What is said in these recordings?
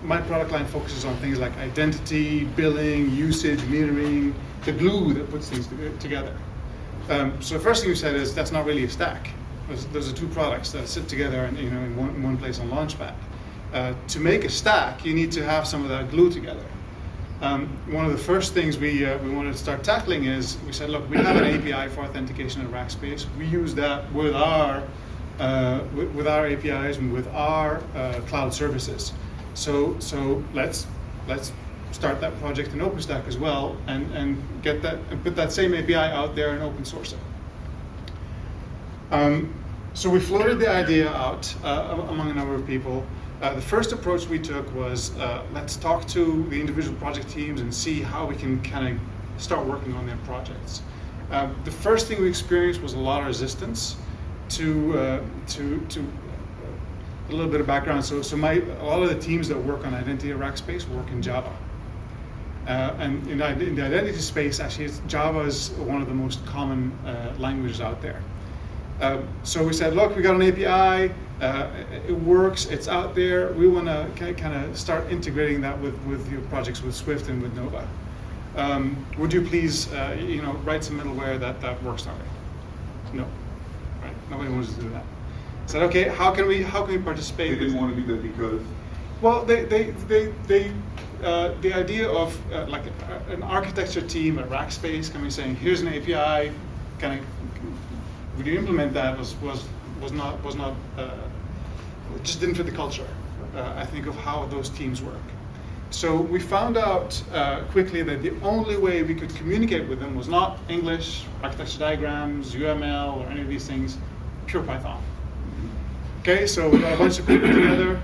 my product line focuses on things like identity, billing, usage, metering, the glue that puts things together. So the first thing we said is that's not really a stack. Those are two products that sit together in one place on Launchpad. To make a stack, you need to have some of that glue together. One of the first things we wanted to start tackling is we said, look, we have an API for authentication in Rackspace. We use that with our APIs and with our cloud services. So let's start that project in OpenStack as well and get that and put that same API out there and open source it. So we floated the idea out among a number of people. The first approach we took was let's talk to the individual project teams and see how we can kind of start working on their projects. The first thing we experienced was a lot of resistance to a little bit of background. So a lot of the teams that work on identity at Rackspace work in Java. And in the identity space, actually, Java is one of the most common languages out there. So we said, look, we got an API, it works, it's out there. We want to kind of start integrating that with your projects with Swift and with Nova. Would you please, write some middleware that works that way? No, right? Nobody wants to do that. I said, okay, how can we participate? They didn't want to do that because. Well, the idea of like an architecture team at Rackspace coming saying, here's an API, kind of. Would you implement that was not it just didn't fit the culture, I think, of how those teams work. So we found out quickly that the only way we could communicate with them was not English, architecture diagrams, UML, or any of these things, pure Python. Okay, so we got a bunch of people together.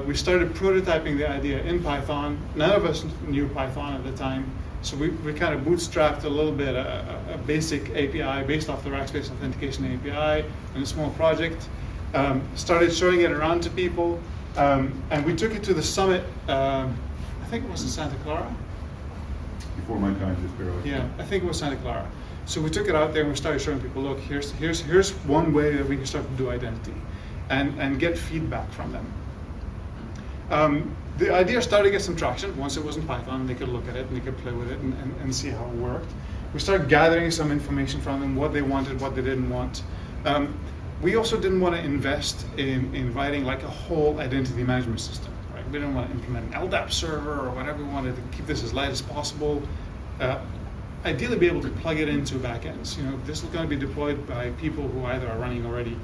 We started prototyping the idea in Python. None of us knew Python at the time. So we kind of bootstrapped a little bit, a basic API based off the Rackspace Authentication API in a small project. Started showing it around to people, and we took it to the summit, I think it was in Santa Clara. Before my time, just barely. Yeah, I think it was Santa Clara. So we took it out there and we started showing people, look, here's one way that we can start to do identity and get feedback from them. The idea started to get some traction. Once it was in Python, they could look at it and they could play with it and see how it worked. We started gathering some information from them, what they wanted, what they didn't want. We also didn't want to invest in writing like a whole identity management system. Right? We didn't want to implement an LDAP server or whatever. We wanted to keep this as light as possible. Ideally, be able to plug it into backends. This is going to be deployed by people who either are running already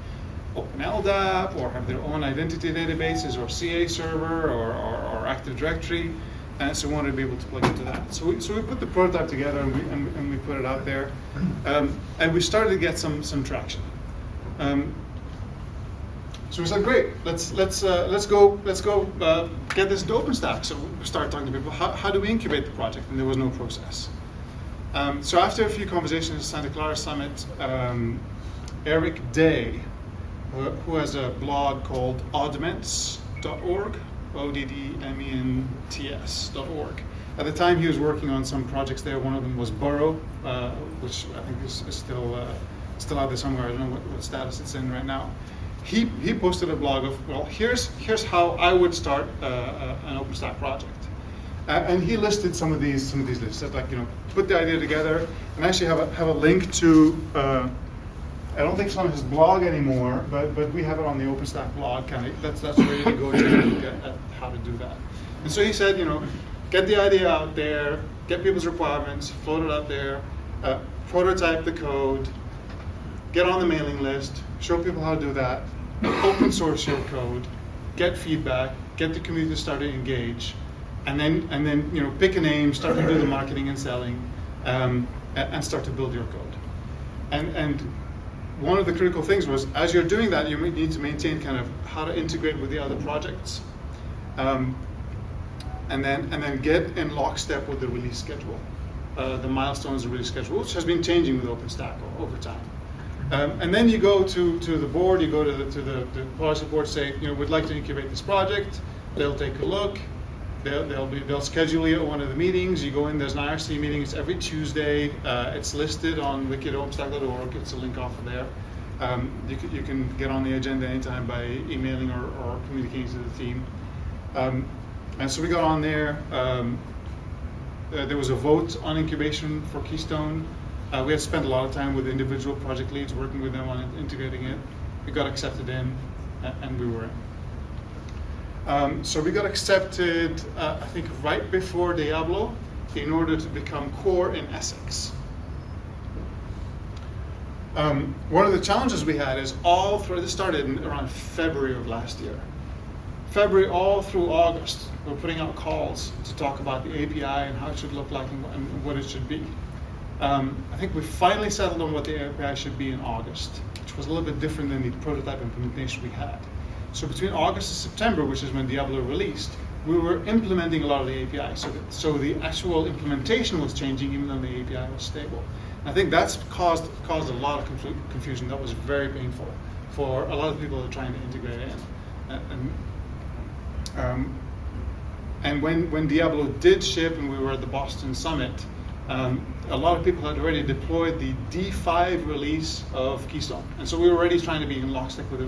OpenLDAP or have their own identity databases or CA server or Active Directory, and so we wanted to be able to plug into that. So we put the prototype together and we put it out there, and we started to get some traction. So we said, great, let's go get this into OpenStack. So we started talking to people. How do we incubate the project? And there was no process. So after a few conversations at Santa Clara Summit, Eric Day, who has a blog called oddments.org, oddments.org. At the time, he was working on some projects there. One of them was Burrow, which I think is still out there somewhere. I don't know what status it's in right now. He posted a blog of, well, here's how I would start an OpenStack project. And he listed some of these lists. Said, like, put the idea together, and actually have a link to. I don't think it's on his blog anymore, but we have it on the OpenStack blog. That's where you can go to look at how to do that. And so he said, get the idea out there, get people's requirements, float it out there, prototype the code, get on the mailing list, show people how to do that, open source your code, get feedback, get the community to start to engage, and then pick a name, start to do the marketing and selling, and start to build your code. And one of the critical things was, as you're doing that, you need to maintain kind of how to integrate with the other projects, and then get in lockstep with the release schedule, the milestones of the release schedule, which has been changing with OpenStack over time. And then you go to the board, you go to the policy board, say, we'd like to incubate this project. They'll take a look. They'll schedule you at one of the meetings. You go in. There's an IRC meeting. It's every Tuesday. It's listed on wiki@openstack.org. It's a link off of there. You can get on the agenda anytime by emailing or communicating to the team. And so we got on there. There was a vote on incubation for Keystone. We had spent a lot of time with individual project leads, working with them on integrating it. We got accepted in, and we were in. So we got accepted, I think, right before Diablo, in order to become core in Essex. One of the challenges we had is this started around February of last year. February all through August, we're putting out calls to talk about the API and how it should look like and what it should be. I think we finally settled on what the API should be in August, which was a little bit different than the prototype implementation we had. So between August and September, which is when Diablo released, we were implementing a lot of the API. So the actual implementation was changing even though the API was stable. And I think that's caused a lot of confusion. That was very painful for a lot of people that are trying to integrate in. And when Diablo did ship and we were at the Boston Summit, a lot of people had already deployed the D5 release of Keystone. And so we were already trying to be in lockstep with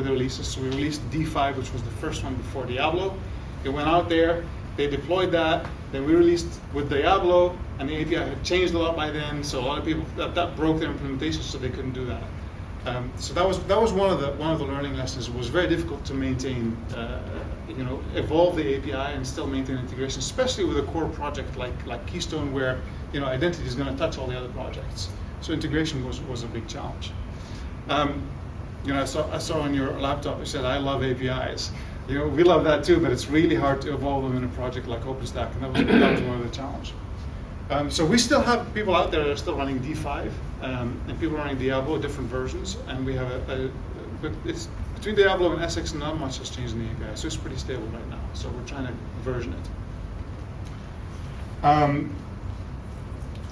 the releases. So we released D5, which was the first one before Diablo. It went out there, they deployed that, then we released with Diablo, and the API had changed a lot by then, so a lot of people, that broke their implementation, so they couldn't do that. So that was one of the learning lessons. It was very difficult to maintain, evolve the API and still maintain integration, especially with a core project like Keystone, where identity is going to touch all the other projects. So integration was a big challenge. I saw on your laptop you said I love APIs. We love that too, but it's really hard to evolve them in a project like OpenStack, and that was one of the challenges. So we still have people out there that are still running D5, and people running Diablo, different versions, and we have but it's between Diablo and Essex, not much has changed in the API, so it's pretty stable right now. So we're trying to version it.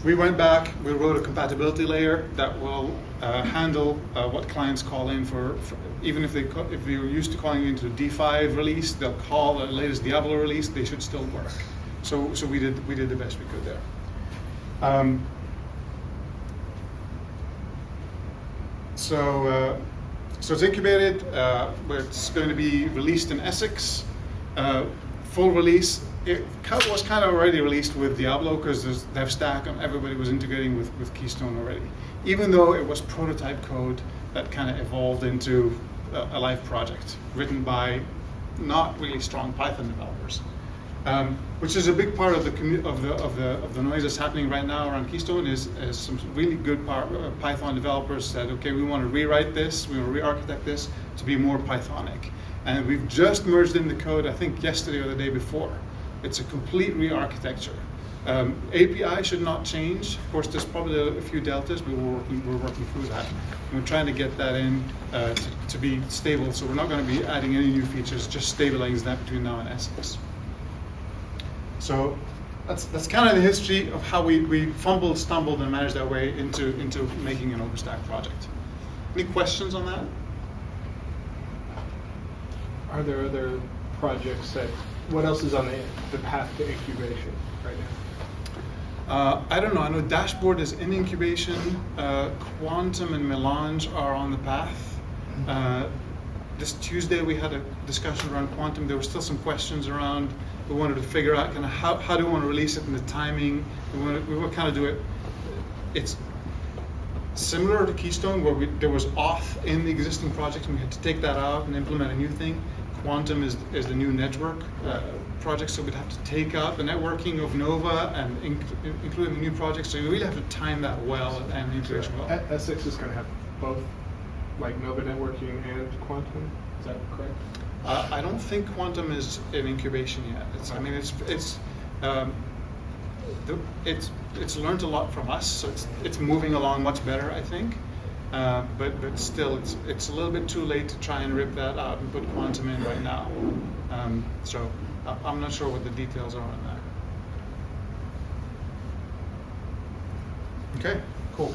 We went back, we wrote a compatibility layer that will handle what clients call in for even if you're used to calling into the D5 release, they'll call the latest Diablo release, they should still work. So we did the best we could there. So it's incubated. It's going to be released in Essex. Full release. It was kind of already released with Diablo because there's dev stack and everybody was integrating with Keystone already. Even though it was prototype code that kind of evolved into a live project written by not really strong Python developers. Which is a big part of the noise that's happening right now around Keystone is some really good Python developers said, okay, we want to rewrite this, we want to re-architect this to be more Pythonic. And we've just merged in the code, I think yesterday or the day before. It's a complete re-architecture. API should not change. Of course, there's probably a few deltas, but we're working through that. And we're trying to get that in to be stable, so we're not going to be adding any new features, just stabilizing that between now and Essex. So that's kind of the history of how we fumbled, stumbled, and managed our way into making an OpenStack project. Any questions on that? Are there other projects what else is on the path to incubation right now? I don't know. I know Dashboard is in incubation. Quantum and Melange are on the path. This Tuesday we had a discussion around Quantum. There were still some questions around. We wanted to figure out kind of how do we want to release it and the timing. We want to kind of do it. It's similar to Keystone where there was auth in the existing project and we had to take that out and implement a new thing. Quantum is the new network project, so we'd have to take out the networking of Nova and include the new project. So you really have to time that well and integration well. Essex is going to have both, like Nova networking and Quantum. Is that correct? I don't think Quantum is in incubation yet. It's learned a lot from us, so it's moving along much better, I think. But still, it's a little bit too late to try and rip that out and put Quantum in right now. So I'm not sure what the details are on that. Okay, cool.